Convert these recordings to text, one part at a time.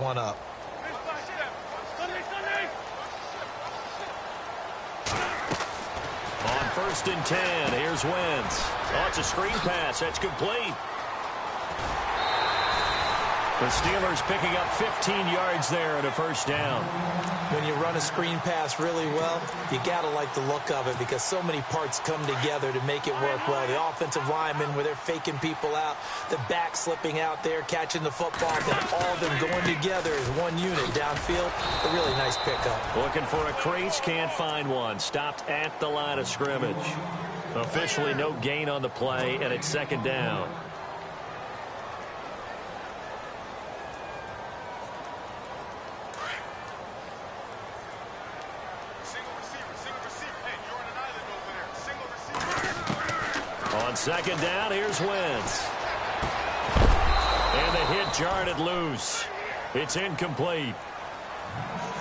one up. On 1st and 10, here's Wentz. Oh, it's a screen pass. That's complete. The Steelers picking up 15 yards there at a first down. When you run a screen pass really well, you got to like the look of it because so many parts come together to make it work well. The offensive linemen, where they're faking people out, the back slipping out there, catching the football, then all of them going together as one unit downfield. A really nice pickup. Looking for a crease, can't find one. Stopped at the line of scrimmage. Officially no gain on the play, and it's 2nd down. On 2nd down, here's Wentz. And the hit jarred it loose. It's incomplete.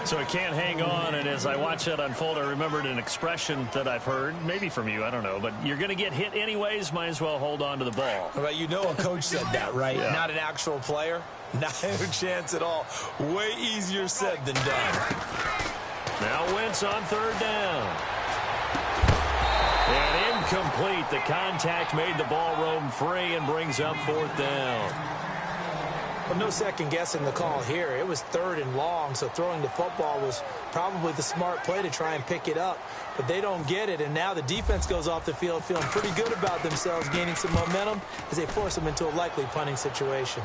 So it can't hang on, and as I watch that unfold, I remembered an expression that I've heard, maybe from you, I don't know, but you're going to get hit anyways, might as well hold on to the ball. Well, you know a coach said that, right? Yeah. Not an actual player. Not a chance at all. Way easier said than done. Now Wentz on 3rd down. And incomplete. The contact made the ball roam free and brings up 4th down. Well, no second guessing the call here. It was 3rd and long, so throwing the football was probably the smart play to try and pick it up. But they don't get it, and now the defense goes off the field feeling pretty good about themselves, gaining some momentum as they force them into a likely punting situation.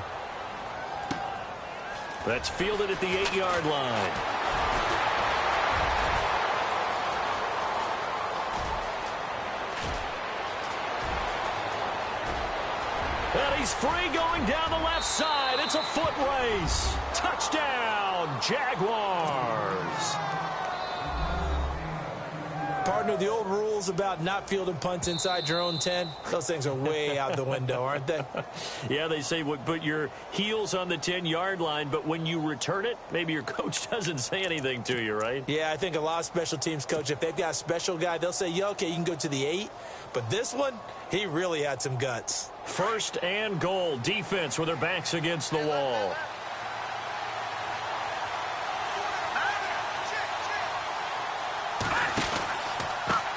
That's fielded at the 8-yard line. And he's free going down the left side. It's a foot race. Touchdown, Jaguars. Partner, the old rules about not fielding punts inside your own 10, those things are way out the window, aren't they? Yeah, they say put your heels on the 10-yard line, but when you return it, maybe your coach doesn't say anything to you, right? Yeah, I think a lot of special teams coach, if they've got a special guy, they'll say, yeah, okay, you can go to the 8. But this one, he really had some guts. 1st and goal. Defense with their backs against the wall.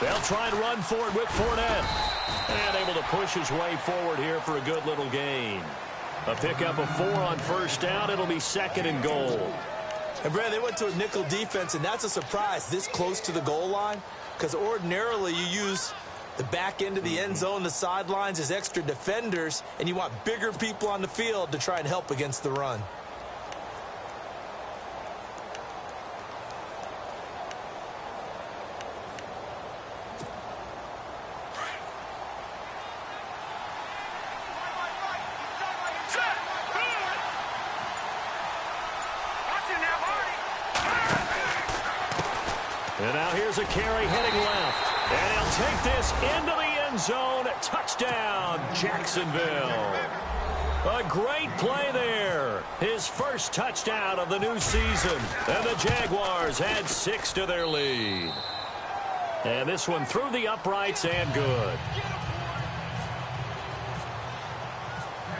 They'll try and run forward with Fournette. And able to push his way forward here for a good little gain. A pickup of 4 on 1st down. It'll be 2nd and goal. And, Brad, they went to a nickel defense, and that's a surprise this close to the goal line. Because ordinarily you use the back end of the end zone, the sidelines as extra defenders, and you want bigger people on the field to try and help against the run. And now here's a carry heading left. And he'll take this into the end zone. Touchdown, Jacksonville. A great play there. His first touchdown of the new season. And the Jaguars add 6 to their lead. And this one through the uprights and good.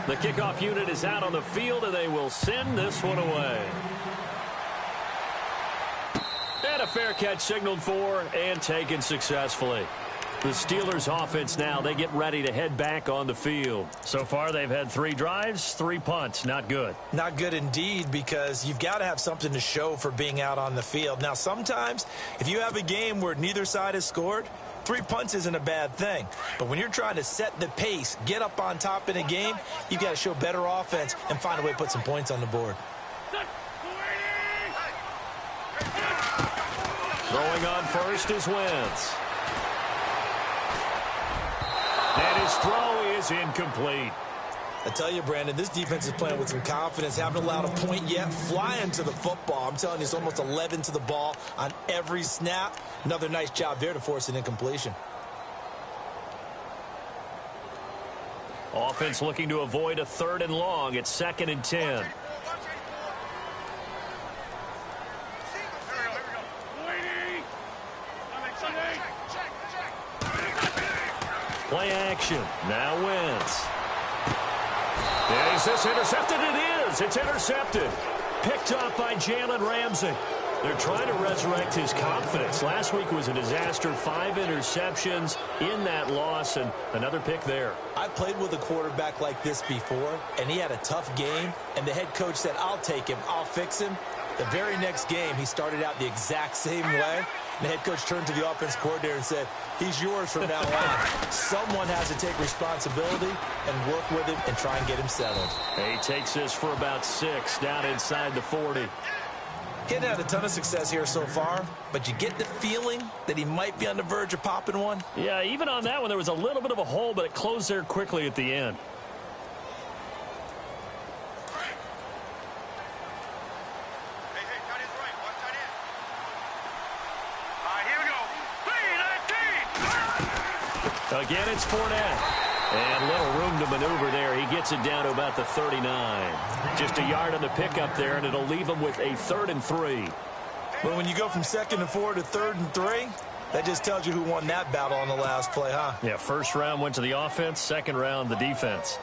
The kickoff unit is out on the field, and they will send this one away. And a fair catch signaled for and taken successfully. The Steelers offense now, they get ready to head back on the field. So far, they've had 3 drives, 3 punts. Not good. Not good indeed, because you've got to have something to show for being out on the field. Now, sometimes, if you have a game where neither side has scored, 3 punts isn't a bad thing. But when you're trying to set the pace, get up on top in a game, you've got to show better offense and find a way to put some points on the board. Throwing on first is Wentz. And his throw is incomplete. I tell you, Brandon, this defense is playing with some confidence. Haven't allowed a point yet. Flying to the football. I'm telling you, it's almost 11 to the ball on every snap. Another nice job there to force an incompletion. Offense looking to avoid a 3rd and long. It's 2nd and 10. Play action. Now Wentz. And is this intercepted? It is. It's intercepted. Picked up by Jalen Ramsey. They're trying to resurrect his confidence. Last week was a disaster. 5 interceptions in that loss, and another pick there. I played with a quarterback like this before, and he had a tough game, and the head coach said, I'll take him, I'll fix him. The very next game, he started out the exact same way. The head coach turned to the offense coordinator and said, he's yours from now on. Someone has to take responsibility and work with him and try and get him settled. He takes this for about 6 down inside the 40. He hadn't had a ton of success here so far, but you get the feeling that he might be on the verge of popping one. Yeah, even on that one, there was a little bit of a hole, but it closed there quickly at the end. Again, it's Fournette. And little room to maneuver there. He gets it down to about the 39. Just a yard on the pickup there, and it'll leave him with a 3rd and 3. Well, when you go from 2nd and 4 to 3rd and 3, that just tells you who won that battle on the last play, huh? Yeah, first round went to the offense, second round the defense.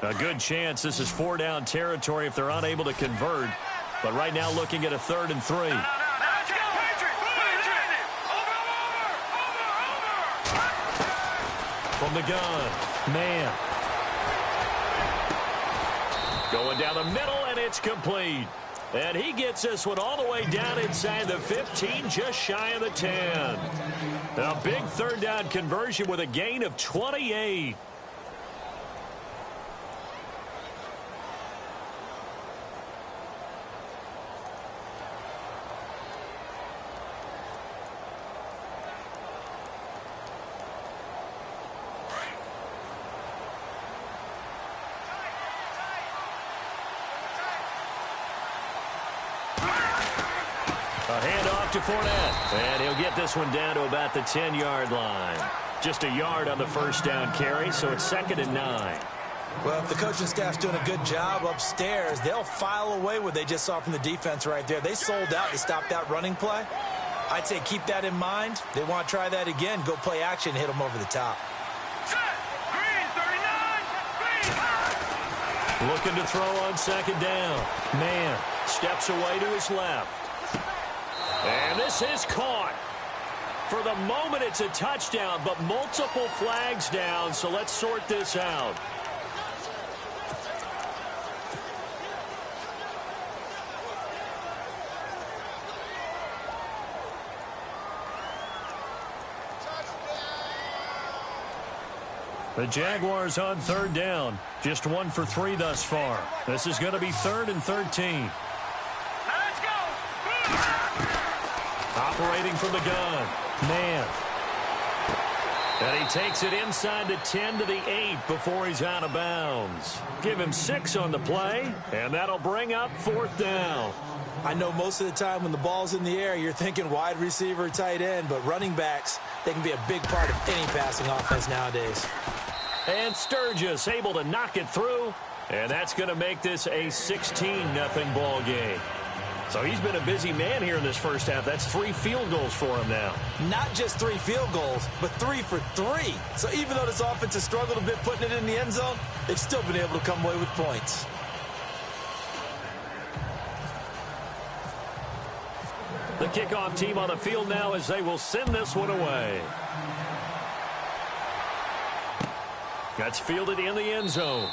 A good chance this is 4-down territory if they're unable to convert. But right now looking at a 3rd and 3. From the gun. Man. Going down the middle, and it's complete. And he gets this one all the way down inside the 15, just shy of the 10. A big 3rd down conversion with a gain of 28. A handoff to Fournette, and he'll get this one down to about the 10-yard line. Just a yard on the first down carry, so it's 2nd and 9. Well, if the coaching staff's doing a good job upstairs, they'll file away what they just saw from the defense right there. They sold out to stop that running play. I'd say keep that in mind. They want to try that again, go play action, hit them over the top. Looking to throw on 2nd down. Man steps away to his left. And this is caught. For the moment, it's a touchdown, but multiple flags down, so let's sort this out. The Jaguars on 3rd down. Just 1 for 3 thus far. This is going to be 3rd and 13. Let's go! Operating from the gun. Man. And he takes it inside the 10 to the 8 before he's out of bounds. Give him 6 on the play, and that'll bring up 4th down. I know most of the time when the ball's in the air, you're thinking wide receiver, tight end, but running backs, they can be a big part of any passing offense nowadays. And Sturgis able to knock it through, and that's going to make this a 16-0 ball game. So he's been a busy man here in this first half. That's 3 field goals for him now. Not just 3 field goals, but 3 for 3. So even though this offense has struggled a bit putting it in the end zone, they've still been able to come away with points. The kickoff team on the field now as they will send this one away. That's fielded in the end zone.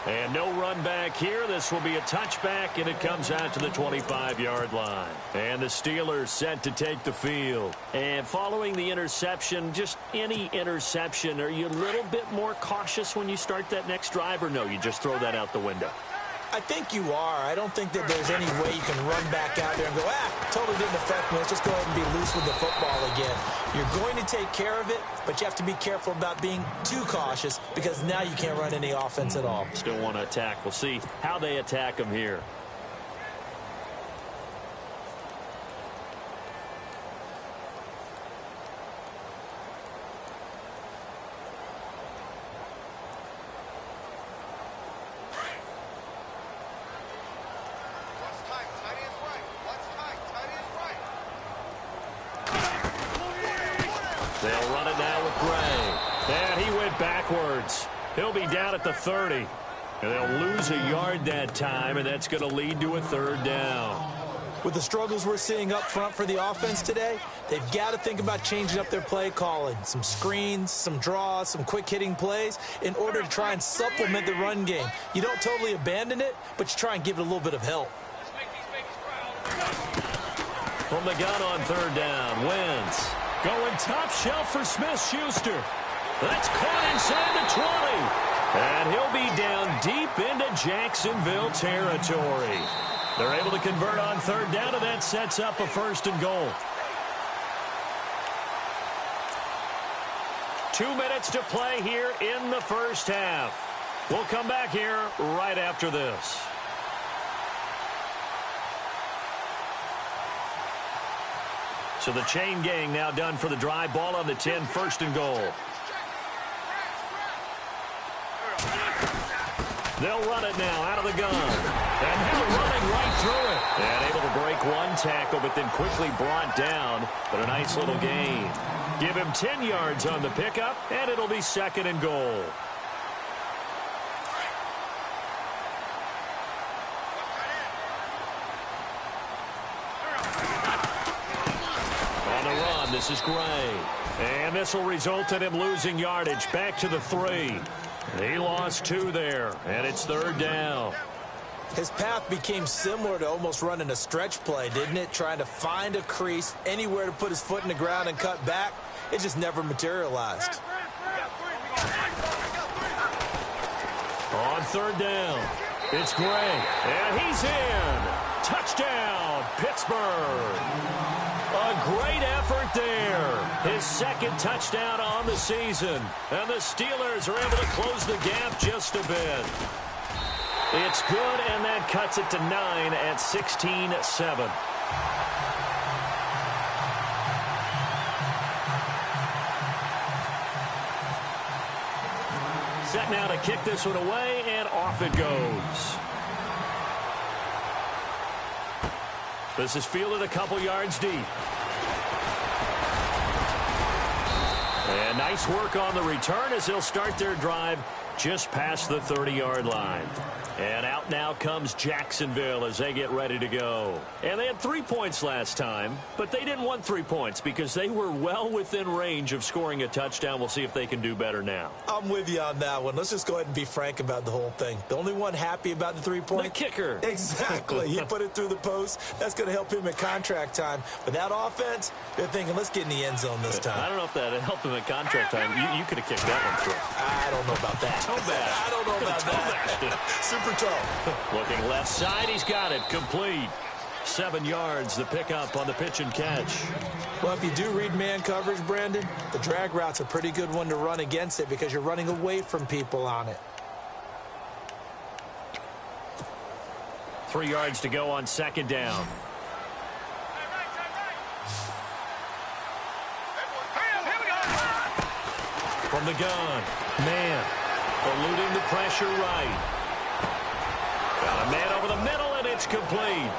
And no run back here. This will be a touchback, and it comes out to the 25-yard line. And the Steelers set to take the field. And following the interception, just any interception, are you a little bit more cautious when you start that next drive, or no, you just throw that out the window? I think you are. I don't think that there's any way you can run back out there and go, totally didn't affect me. Let's just go ahead and be loose with the football again. You're going to take care of it, but you have to be careful about being too cautious because now you can't run any offense at all. Still want to attack. We'll see how they attack him here. They'll run it now with Gray. And he went backwards. He'll be down at the 30. And they'll lose a yard that time, and that's going to lead to a third down. With the struggles we're seeing up front for the offense today, they've got to think about changing up their play calling. Some screens, some draws, some quick-hitting plays in order to try and supplement the run game. You don't totally abandon it, but you try and give it a little bit of help. From the gun on third down, Wentz going top shelf for Smith-Schuster. That's caught inside the 20. And he'll be down deep into Jacksonville territory. They're able to convert on third down, and that sets up a first and goal. 2 minutes to play here in the first half. We'll come back here right after this. So the chain gang now done for the drive. Ball on the 10, first and goal. They'll run it now out of the gun. And now running right through it. And able to break one tackle, but then quickly brought down. But a nice little gain. Give him 10 yards on the pickup, and it'll be second and goal. On the run, this is Gray. And this will result in him losing yardage back to the 3. He lost 2 there, and it's third down. His path became similar to almost running a stretch play, didn't it? Trying to find a crease, anywhere to put his foot in the ground and cut back. It just never materialized. On third down, it's Gray, and he's in. Touchdown, Pittsburgh. A great effort there. His second touchdown on the season. And the Steelers are able to close the gap just a bit. It's good, and that cuts it to 9 at 16-7. Set now to kick this one away, and off it goes. This is fielded a couple yards deep. And nice work on the return as they'll start their drive just past the 30-yard line. And out now comes Jacksonville as they get ready to go. And they had 3 points last time, but they didn't want 3 points because they were well within range of scoring a touchdown. We'll see if they can do better now. I'm with you on that one. Let's just go ahead and be frank about the whole thing. The only one happy about the 3-point? The kicker. Exactly. He put it through the post. That's going to help him at contract time. But that offense, they're thinking, let's get in the end zone this time. I don't know if that helped him at contract time. You could have kicked that one through. I don't know about that. Toe bash. I don't know about that. Super toe. Looking left side, he's got it. Complete. 7 yards, the pickup on the pitch and catch. Well, if you do read man coverage, Brandon, the drag route's a pretty good one to run against it because you're running away from people on it. 3 yards to go on second down. From the gun, man, eluding the pressure right. Got a man over the middle, and it's complete.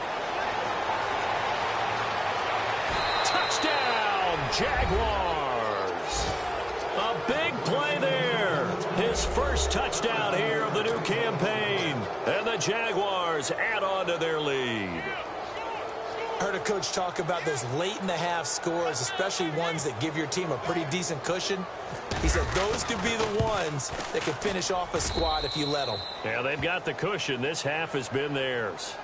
Touchdown, Jaguars. A big play there. His first touchdown here of the new campaign. And the Jaguars add on to their lead. Heard a coach talk about those late-in-the-half scores, especially ones that give your team a pretty decent cushion. He said those could be the ones that can finish off a squad if you let them. Yeah, they've got the cushion. This half has been theirs.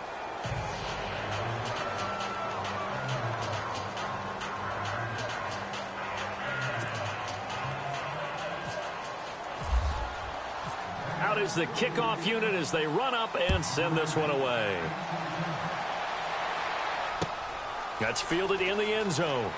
Out is the kickoff unit as they run up and send this one away. That's fielded in the end zone.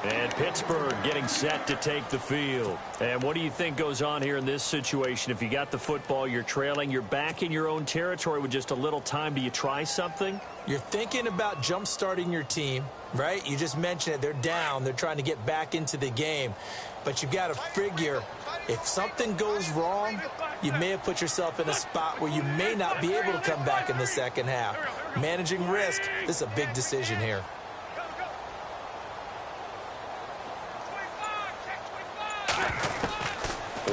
And Pittsburgh getting set to take the field. And what do you think goes on here in this situation? If you got the football, you're trailing, you're back in your own territory with just a little time. Do you try something? You're thinking about jump-starting your team, right? You just mentioned it. They're down. They're trying to get back into the game. But you've got to figure, if something goes wrong, you may have put yourself in a spot where you may not be able to come back in the second half. Managing risk, this is a big decision here.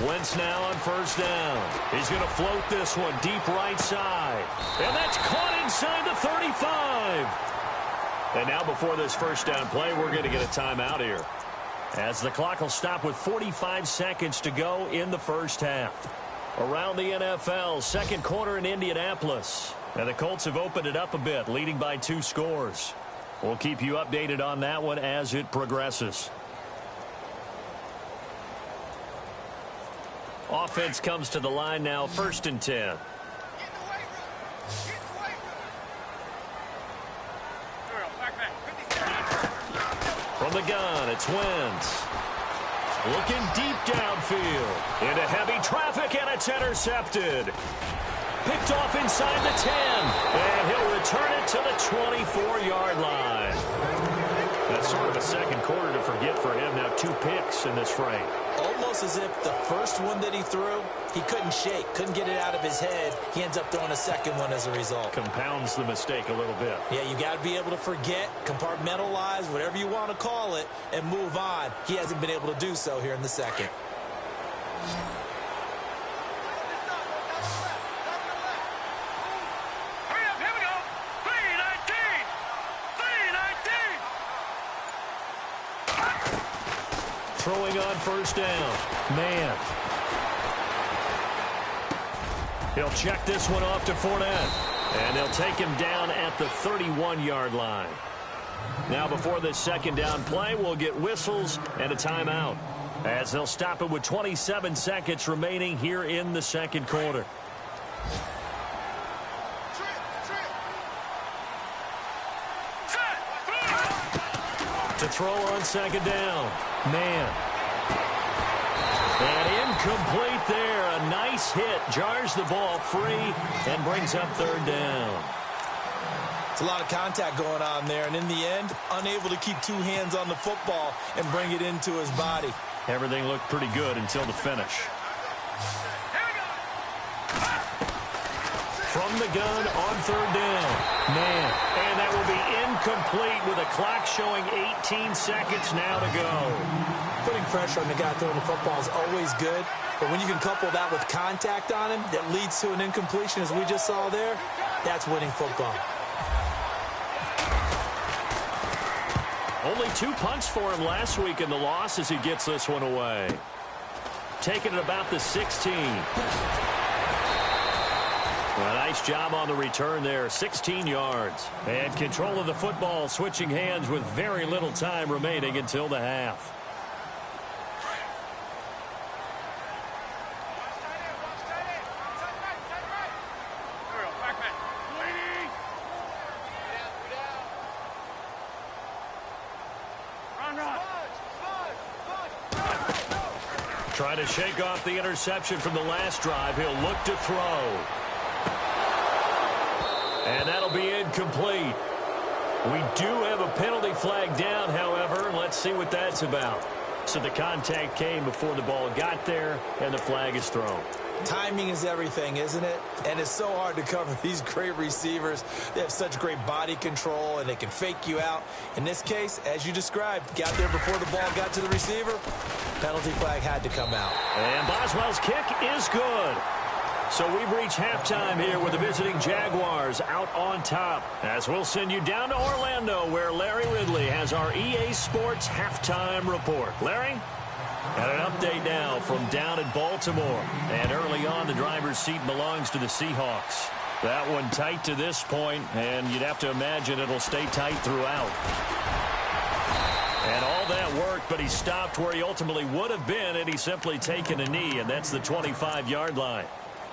Wentz now on first down. He's going to float this one deep right side. And that's caught inside the 35. And now before this first down play, we're going to get a timeout here, as the clock will stop with 45 seconds to go in the first half. Around the NFL, second quarter in Indianapolis. And the Colts have opened it up a bit, leading by 2 scores. We'll keep you updated on that one as it progresses. Offense comes to the line now, 1st and 10. From the gun, it's Wentz. Looking deep downfield. Into heavy traffic, and it's intercepted. Picked off inside the 10. And he'll return it to the 24-yard line. That's sort of a second quarter to forget for him. Now 2 picks in this frame. Almost as if the first one that he threw, he couldn't shake, couldn't get it out of his head. He ends up throwing a second one as a result. Compounds the mistake a little bit. Yeah, you got to be able to forget, compartmentalize, whatever you want to call it, and move on. He hasn't been able to do so here in the second. Throwing on first down. Man. He'll check this one off to Fournette. And they'll take him down at the 31-yard line. Now before this second down play, we'll get whistles and a timeout, as they'll stop it with 27 seconds remaining here in the second quarter. To throw on second down. Man. And incomplete there. A nice hit. Jars the ball free and brings up third down. It's a lot of contact going on there, and in the end, unable to keep 2 hands on the football and bring it into his body. Everything looked pretty good until the finish. From the gun on third down. Man. And that will be incomplete with a clock showing 18 seconds now to go. Putting pressure on the guy throwing the football is always good, but when you can couple that with contact on him that leads to an incompletion, as we just saw there, that's winning football. Only 2 punts for him last week in the loss as he gets this one away. Taking it about the 16. Well, nice job on the return there, 16 yards. And control of the football, switching hands with very little time remaining until the half. Trying to shake off the interception from the last drive. He'll look to throw. And that'll be incomplete. We do have a penalty flag down, however. Let's see what that's about. So the contact came before the ball got there, and the flag is thrown. Timing is everything, isn't it? And it's so hard to cover these great receivers. They have such great body control, and they can fake you out. In this case, as you described, got there before the ball got to the receiver. Penalty flag had to come out. And Boswell's kick is good. So we've reached halftime here with the visiting Jaguars out on top, as we'll send you down to Orlando, where Larry Ridley has our EA Sports halftime report. Larry? And an update now from down in Baltimore. And early on, the driver's seat belongs to the Seahawks. That one tight to this point, and you'd have to imagine it'll stay tight throughout. And all that worked, but he stopped where he ultimately would have been had he simply taken a knee, and that's the 25-yard line.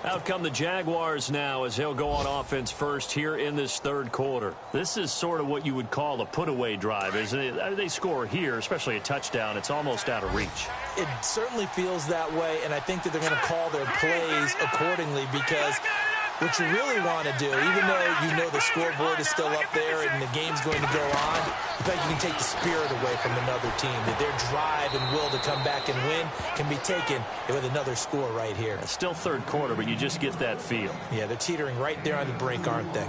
Out come the Jaguars now as they'll go on offense first here in this third quarter. This is sort of what you would call a put-away drive, isn't it? They score here, especially a touchdown. It's almost out of reach. It certainly feels that way, and I think that they're going to call their plays accordingly because What you really want to do, even though you know the scoreboard is still up there and the game's going to go on, in fact, you can take the spirit away from another team. That their drive and will to come back and win can be taken with another score right here. It's still third quarter, but you just get that feel. Yeah, they're teetering right there on the brink, aren't they?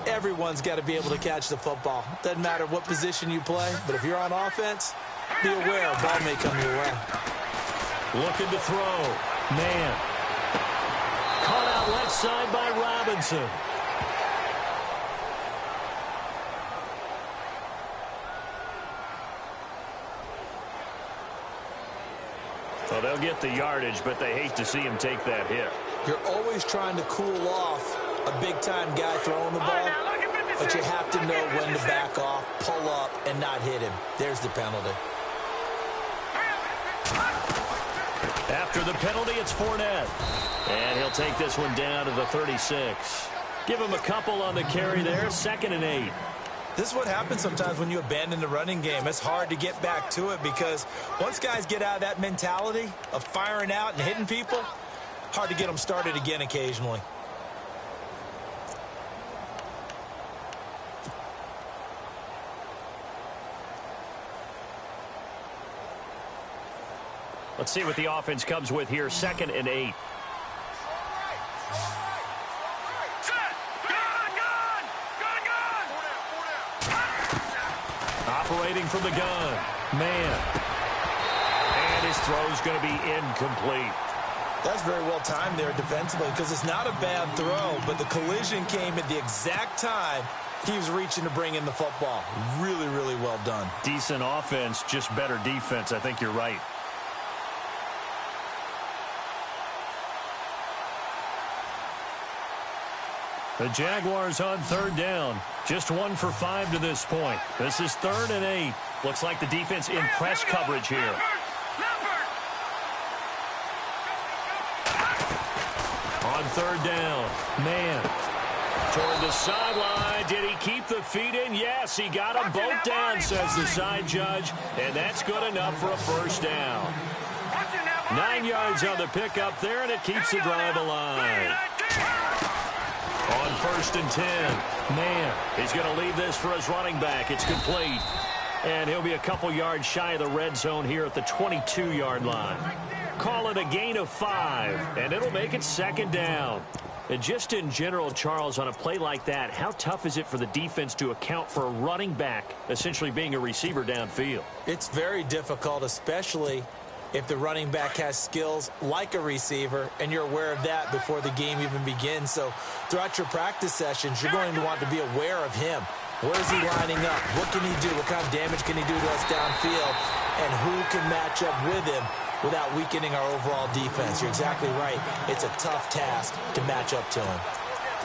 Everyone's got to be able to catch the football. Doesn't matter what position you play, but if you're on offense, be aware a ball may come your way. Looking to throw. Man. Caught out left side by Robinson. Well, they'll get the yardage, but they hate to see him take that hit. You're always trying to cool off a big-time guy throwing the ball, but you have to know when to back off, pull up, and not hit him. There's the penalty. After the penalty, it's Fournette. And he'll take this one down to the 36. Give him a couple on the carry there, 2nd and 8. This is what happens sometimes when you abandon the running game. It's hard to get back to it because once guys get out of that mentality of firing out and hitting people, hard to get them started again occasionally. Let's see what the offense comes with here, 2nd and 8. Operating from the gun. Man. And his throw's going to be incomplete. That's very well timed there defensively because it's not a bad throw, but the collision came at the exact time he was reaching to bring in the football. Really, really well done. Decent offense, just better defense. I think you're right. The Jaguars on 3rd down. Just 1 for 5 to this point. This is 3rd and 8. Looks like the defense in press coverage here. On 3rd down. Man. Toward the sideline. Did he keep the feet in? Yes, he got them both down, says the side judge. And that's good enough for a first down. 9 yards on the pickup there, and it keeps the drive alive. On 1st and 10. Man, he's going to leave this for his running back. It's complete. And he'll be a couple yards shy of the red zone here at the 22-yard line. Call it a gain of 5, and it'll make it 2nd down. And just in general, Charles, on a play like that, how tough is it for the defense to account for a running back essentially being a receiver downfield? It's very difficult, especially if the running back has skills like a receiver, and you're aware of that before the game even begins. So throughout your practice sessions, you're going to want to be aware of him. Where is he lining up? What can he do? What kind of damage can he do to us downfield? And who can match up with him without weakening our overall defense? You're exactly right. It's a tough task to match up to him.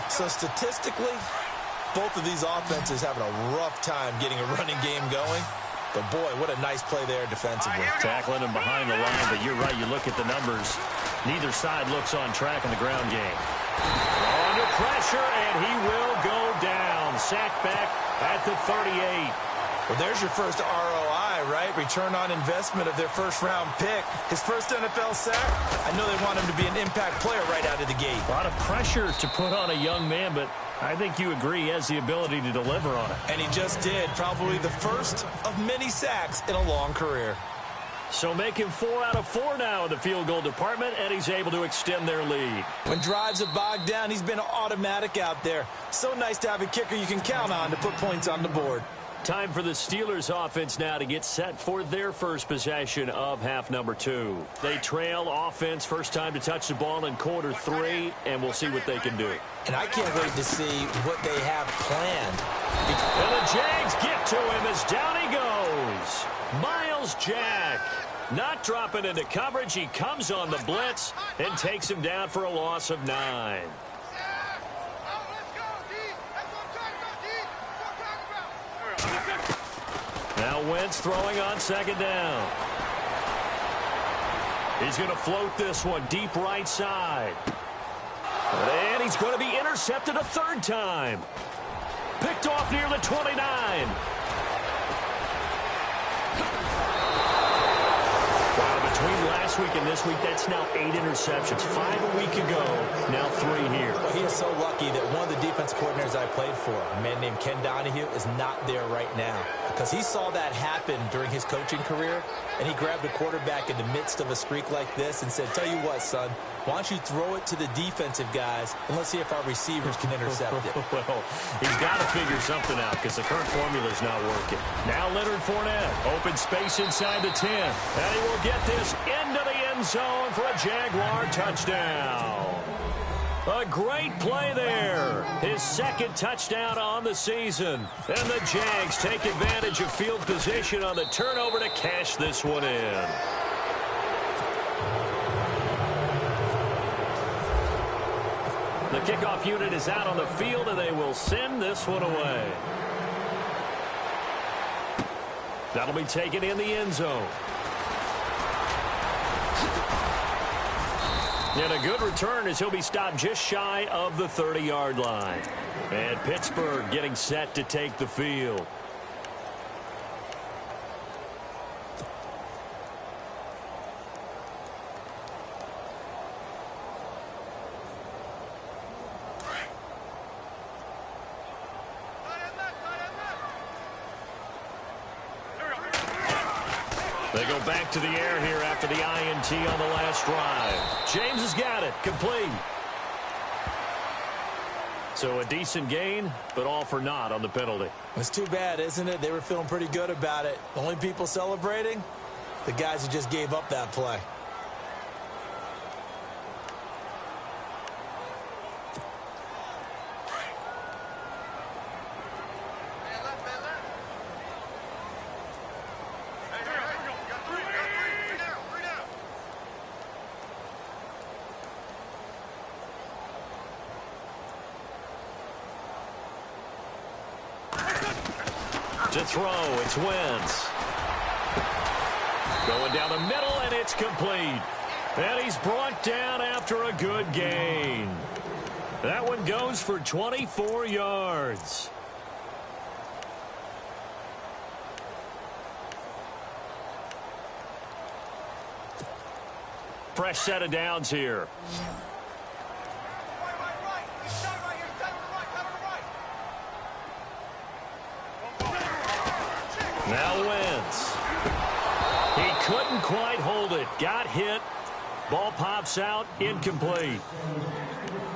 So statistically, both of these offenses having a rough time getting a running game going. But, boy, what a nice play there defensively. Tackling him behind the line, but you're right. You look at the numbers. Neither side looks on track in the ground game. Under pressure, and he will go down. Sacked back at the 38. Well, there's your first ROI, right? Return on investment of their first-round pick. His first NFL sack. I know they want him to be an impact player right out of the gate. A lot of pressure to put on a young man, but I think you agree he has the ability to deliver on it. And he just did. Probably the first of many sacks in a long career. So make him 4 out of 4 now in the field goal department, and he's able to extend their lead. When drives are bogged down, he's been automatic out there. So nice to have a kicker you can count on to put points on the board. Time for the Steelers offense now to get set for their first possession of half number 2. They trail offense, first time to touch the ball in quarter 3, and we'll see what they can do. And I can't wait to see what they have planned. And the Jags get to him as down he goes. Miles Jack not dropping into coverage. He comes on the blitz and takes him down for a loss of 9. Now Wentz throwing on 2nd down. He's going to float this one deep right side. And he's going to be intercepted a 3rd time. Picked off near the 29. Well, between last last week and this week, that's now 8 interceptions. 5 a week ago, now 3 here. Well, he is so lucky that one of the defense coordinators I played for, a man named Ken Donahue, is not there right now. Because he saw that happen during his coaching career, and he grabbed a quarterback in the midst of a streak like this and said, tell you what, son, why don't you throw it to the defensive guys, and let's see if our receivers can intercept it. Well, he's got to figure something out because the current formula is not working. Now Leonard Fournette, open space inside the 10. And he will get this into the end zone for a Jaguar touchdown. A great play there. His second touchdown on the season. And the Jags take advantage of field position on the turnover to cash this one in. The kickoff unit is out on the field, and they will send this one away. That'll be taken in the end zone. And a good return as he'll be stopped just shy of the 30-yard line. And Pittsburgh getting set to take the field. They go back to the air here after the INT on the last drive. James has got it. Complete. So a decent gain, but all for naught on the penalty. It's too bad, isn't it? They were feeling pretty good about it. The only people celebrating? The guys who just gave up that play. To throw, it's Wentz. Going down the middle, and it's complete. And he's brought down after a good gain. That one goes for 24 yards. Fresh set of downs here. Now Wentz. He couldn't quite hold it. Got hit. Ball pops out. Incomplete.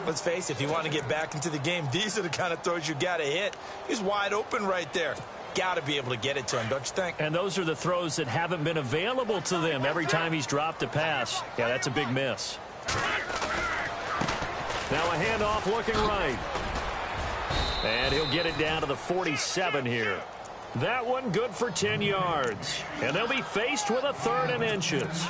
Let's face it, if you want to get back into the game, these are the kind of throws you got to hit. He's wide open right there. Got to be able to get it to him, don't you think? And those are the throws that haven't been available to them every time he's dropped a pass. Yeah, that's a big miss. Now a handoff looking right. And he'll get it down to the 47 here. That one good for 10 yards. And they'll be faced with a 3rd and inches.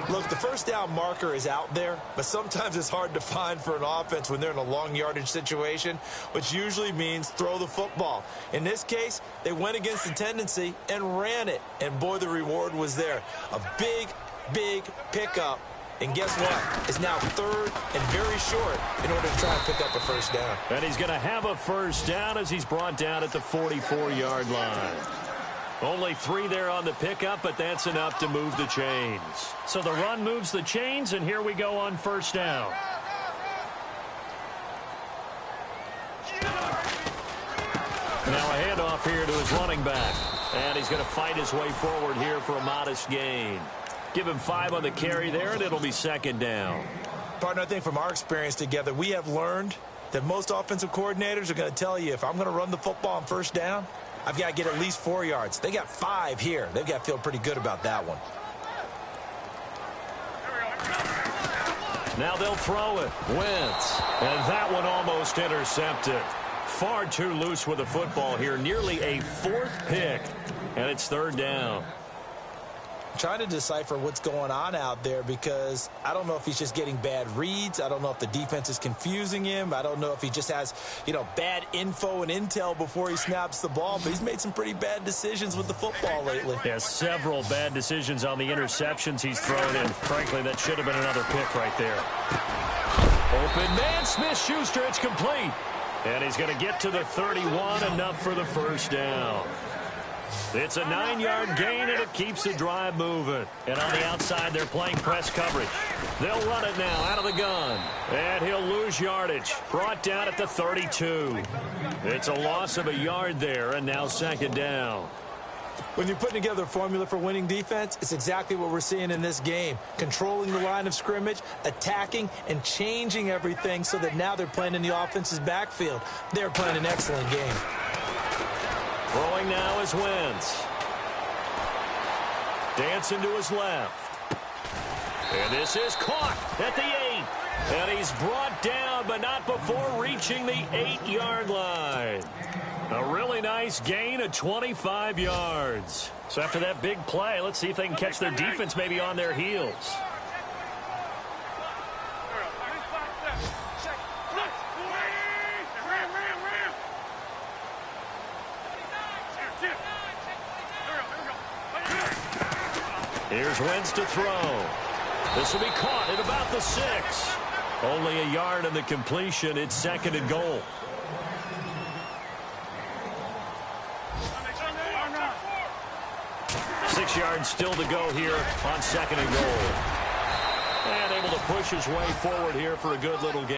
Look, the first down marker is out there, but sometimes it's hard to find for an offense when they're in a long yardage situation, which usually means throw the football. In this case, they went against the tendency and ran it. And boy, the reward was there. A big, big pickup. And guess what? It's now 3rd and very short in order to try and pick up a first down. And he's going to have a first down as he's brought down at the 44-yard line. Only 3 there on the pickup, but that's enough to move the chains. So the run moves the chains, and here we go on first down. Now a handoff here to his running back. And he's going to fight his way forward here for a modest gain. Give him 5 on the carry there, and it'll be 2nd down. Partner, I think from our experience together, we have learned that most offensive coordinators are going to tell you, if I'm going to run the football on first down, I've got to get at least 4 yards. They got 5 here. They've got to feel pretty good about that one. Now they'll throw it. Wentz. And that one almost intercepted. Far too loose with the football here. Nearly a 4th pick. And it's 3rd down. Trying to decipher what's going on out there because I don't know if he's just getting bad reads. I don't know if the defense is confusing him. I don't know if he just has, bad info and intel before he snaps the ball. But he's made some pretty bad decisions with the football lately. Yeah, several bad decisions on the interceptions he's thrown in. Frankly, that should have been another pick right there. Open man, Smith-Schuster, it's complete. And he's going to get to the 31, enough for the first down. It's a 9-yard gain, and it keeps the drive moving. And on the outside, they're playing press coverage. They'll run it now out of the gun. And he'll lose yardage. Brought down at the 32. It's a loss of a yard there, and now second down. When you're putting together a formula for winning defense, it's exactly what we're seeing in this game. Controlling the line of scrimmage, attacking, and changing everything so that now they're playing in the offense's backfield. They're playing an excellent game. Throwing now is Wentz. Dancing to his left. And this is caught at the 8. And he's brought down, but not before reaching the 8-yard line. A really nice gain of 25 yards. So after that big play, let's see if they can catch their defense maybe on their heels. Here's Wentz to throw. This will be caught at about the 6. Only a yard in the completion. It's second and goal. Yards still to go here on second and goal. And able to push his way forward here for a good little game.